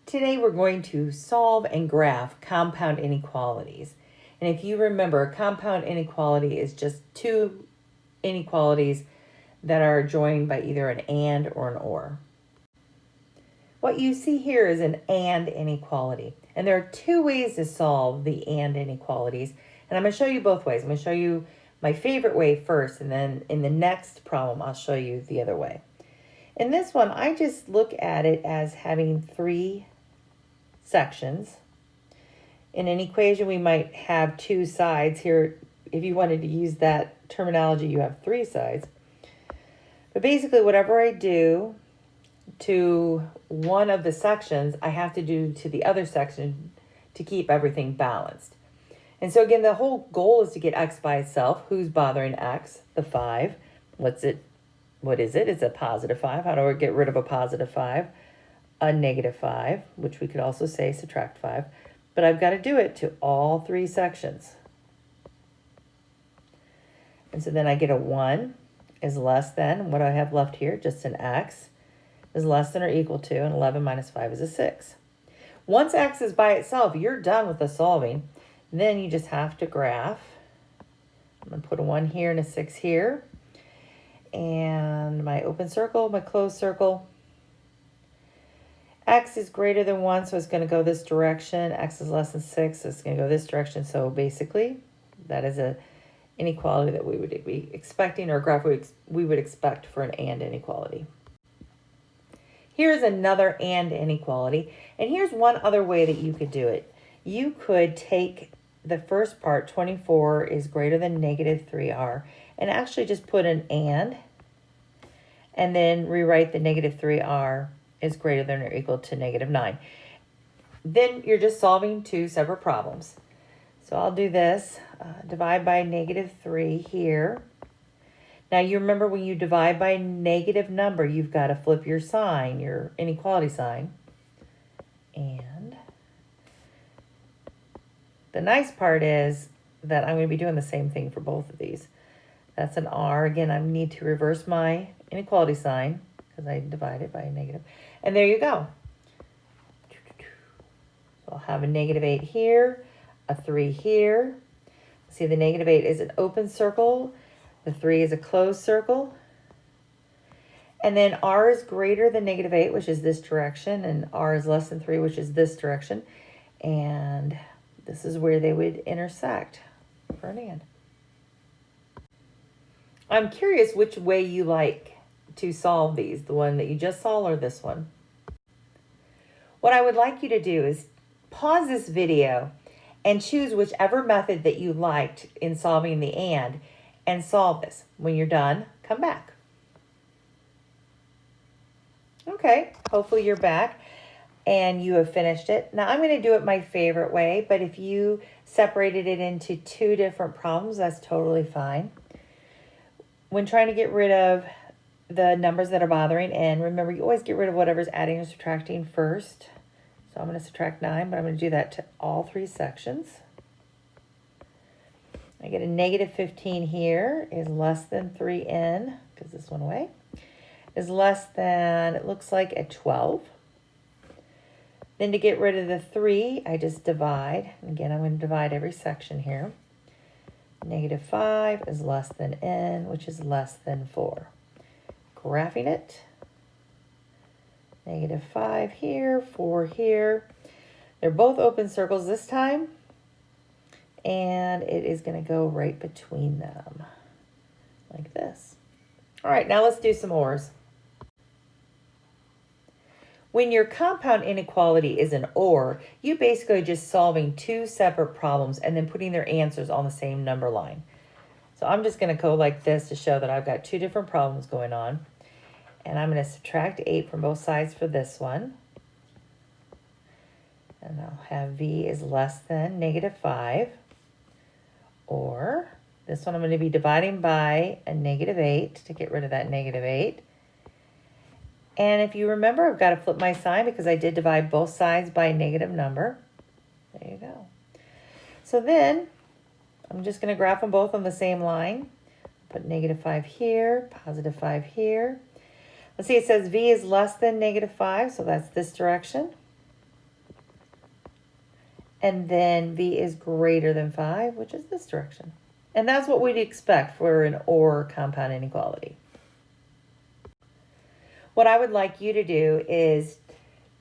Today we're going to solve and graph compound inequalities. And if you remember, a compound inequality is just two inequalities that are joined by either an and or an or. What you see here is an and inequality. And there are two ways to solve the and inequalities. And I'm going to show you both ways. I'm going to show you my favorite way first, and then in the next problem, I'll show you the other way. In this one, I just look at it as having three sections. In an equation, we might have two sides. Here, if you wanted to use that terminology, you have three sides. But basically, whatever I do to one of the sections, I have to do to the other section to keep everything balanced. And so again, the whole goal is to get x by itself. Who's bothering x? The 5. What is it? It's a positive 5. How do I get rid of a positive 5? A negative 5, which we could also say subtract 5. But I've got to do it to all three sections. And so then I get a 1 is less than, what do I have left here? Just an x is less than or equal to, and 11 minus 5 is a 6. Once x is by itself, you're done with the solving. Then you just have to graph. I'm going to put a 1 here and a 6 here. And my open circle, my closed circle. X is greater than 1, so it's going to go this direction. X is less than 6, so it's going to go this direction. So basically, that is an inequality that we would be expecting, or a graph we would expect for an and inequality. Here's another and inequality. And here's one other way that you could do it. You could take the first part, 24 is greater than negative 3r, and actually just put an and then rewrite the negative 3r is greater than or equal to negative 9. Then you're just solving two separate problems. So I'll do this, divide by negative 3 here. Now you remember when you divide by a negative number, you've got to flip your sign, your inequality sign. And the nice part is that I'm going to be doing the same thing for both of these. That's an r. Again, I need to reverse my inequality sign because I divided by a negative. And there you go. So I'll have a negative 8 here, a 3 here. See, the negative 8 is an open circle. The 3 is a closed circle. And then r is greater than negative 8, which is this direction, and r is less than 3, which is this direction. And this is where they would intersect for an and. I'm curious which way you like to solve these, the one that you just saw or this one. What I would like you to do is pause this video and choose whichever method that you liked in solving the and solve this. When you're done, come back. Okay, hopefully you're back and you have finished it. Now I'm going to do it my favorite way, but if you separated it into two different problems, that's totally fine. When trying to get rid of the numbers that are bothering n, remember you always get rid of whatever's adding or subtracting first. So I'm going to subtract 9, but I'm going to do that to all three sections. I get a negative 15 here is less than 3n, because this went away, is less than, it looks like, a 12. Then to get rid of the 3, I just divide. Again, I'm going to divide every section here. Negative 5 is less than n, which is less than 4. Graphing it. Negative 5 here, 4 here. They're both open circles this time. And it is going to go right between them, like this. All right, now let's do some ors. When your compound inequality is an or, you basically just solving two separate problems and then putting their answers on the same number line. So I'm just going to go like this to show that I've got two different problems going on. And I'm going to subtract 8 from both sides for this one. And I'll have v is less than negative 5. Or this one I'm going to be dividing by a negative 8 to get rid of that negative 8. And if you remember, I've got to flip my sign because I did divide both sides by a negative number. There you go. So then I'm just going to graph them both on the same line. Put negative 5 here, positive 5 here. Let's see, it says v is less than negative 5, so that's this direction. And then v is greater than 5, which is this direction. And that's what we'd expect for an or compound inequality. What I would like you to do is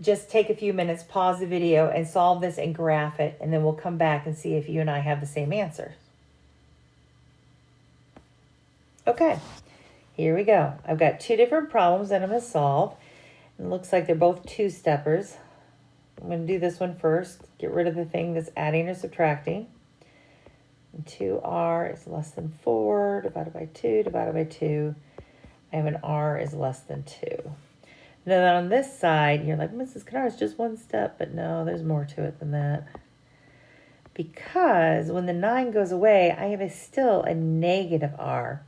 just take a few minutes, pause the video, and solve this and graph it, and then we'll come back and see if you and I have the same answer. Okay, here we go. I've got two different problems that I'm going to solve. It looks like they're both two-steppers. I'm going to do this one first. Get rid of the thing that's adding or subtracting. And 2r is less than 4 divided by 2 divided by 2. I have an r is less than 2. Now then on this side, you're like, Mrs. Kennard, it's just one step. But no, there's more to it than that. Because when the 9 goes away, I have still a negative r.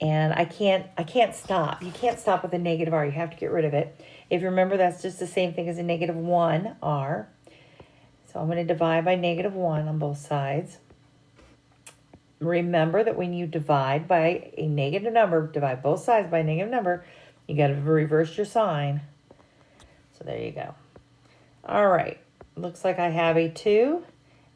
And I can't stop. You can't stop with a negative r. You have to get rid of it. If you remember, that's just the same thing as a negative 1r. So I'm going to divide by negative 1 on both sides. Remember that when you divide by a negative number, divide both sides by a negative number, you got to reverse your sign. So there you go. All right. Looks like I have a 2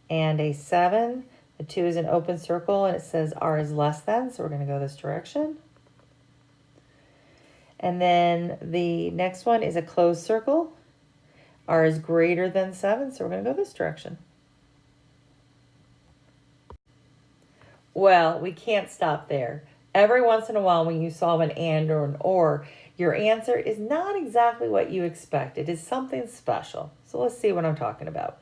and a 7. The 2 is an open circle, and it says r is less than, so we're going to go this direction. And then the next one is a closed circle. R is greater than 7, so we're going to go this direction. Well, we can't stop there. Every once in a while when you solve an and or an or, your answer is not exactly what you expect. It is something special. So let's see what I'm talking about.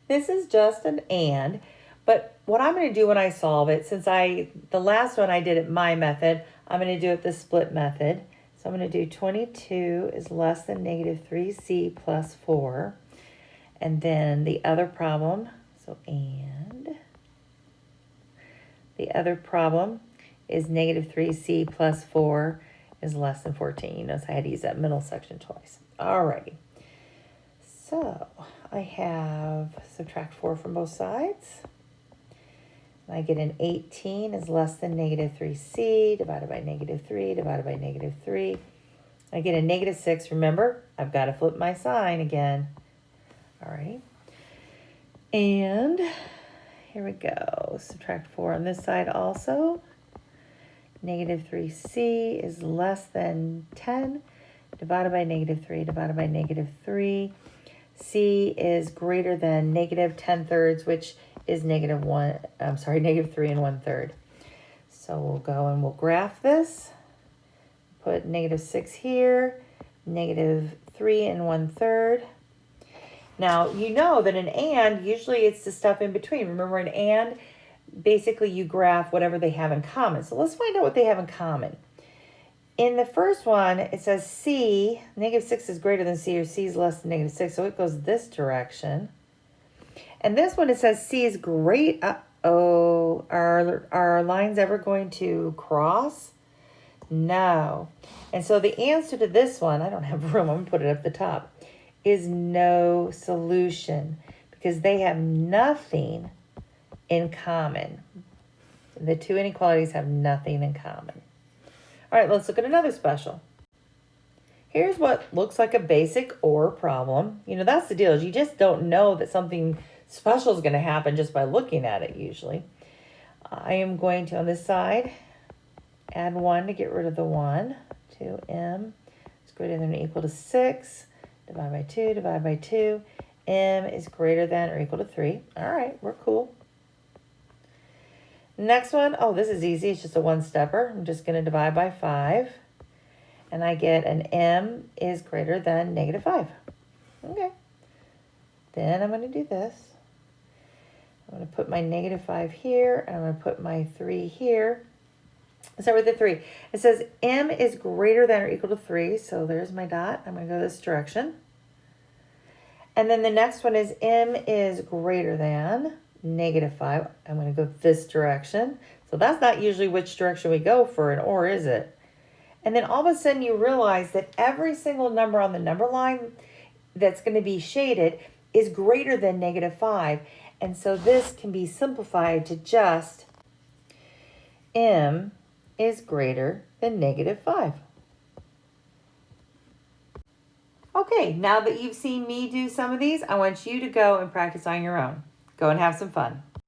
This is just an and, but what I'm going to do when I solve it, since the last one I did it my method, I'm going to do it the split method. So I'm going to do 22 is less than negative 3c plus 4. And then the other problem, so and the other problem is negative 3c plus 4 is less than 14. You notice I had to use that middle section twice. Alrighty. So I have subtract 4 from both sides. I get an 18 is less than negative 3c divided by negative 3 divided by negative 3. I get a negative 6. Remember, I've got to flip my sign again. All right. And here we go. Subtract 4 on this side also. Negative 3c is less than 10 divided by negative 3 divided by negative 3. C is greater than negative 10/3, which is negative 3 and 1/3. So we'll go and we'll graph this. Put negative 6 here, negative 3 and 1/3. Now, you know that an and, usually it's the stuff in between. Remember, an and, basically you graph whatever they have in common. So let's find out what they have in common. In the first one, it says C, negative 6 is greater than C, or C is less than negative 6, so it goes this direction. And this one, it says C is great. Uh-oh, are our lines ever going to cross? No. And so the answer to this one, I don't have room, I'm going to put it up the top, is no solution, because they have nothing in common. The two inequalities have nothing in common. All right, let's look at another special. Here's what looks like a basic or problem. You know, that's the deal, is you just don't know that something special is going to happen just by looking at it usually. I am going to, on this side, add 1 to get rid of the 1. 2m is greater than or equal to 6. Divide by 2, divide by 2. M is greater than or equal to 3. All right, we're cool. Next one, oh, this is easy. It's just a one-stepper. I'm just going to divide by 5. And I get an m is greater than negative 5. Okay. Then I'm going to do this. I'm going to put my negative 5 here, and I'm going to put my 3 here. Let's start with the 3. It says m is greater than or equal to 3, so there's my dot. I'm going to go this direction. And then the next one is m is greater than negative 5. I'm going to go this direction. So that's not usually which direction we go for an or, is it? And then all of a sudden you realize that every single number on the number line that's going to be shaded is greater than negative 5. And so this can be simplified to just m is greater than negative 5. Okay, now that you've seen me do some of these, I want you to go and practice on your own. Go and have some fun.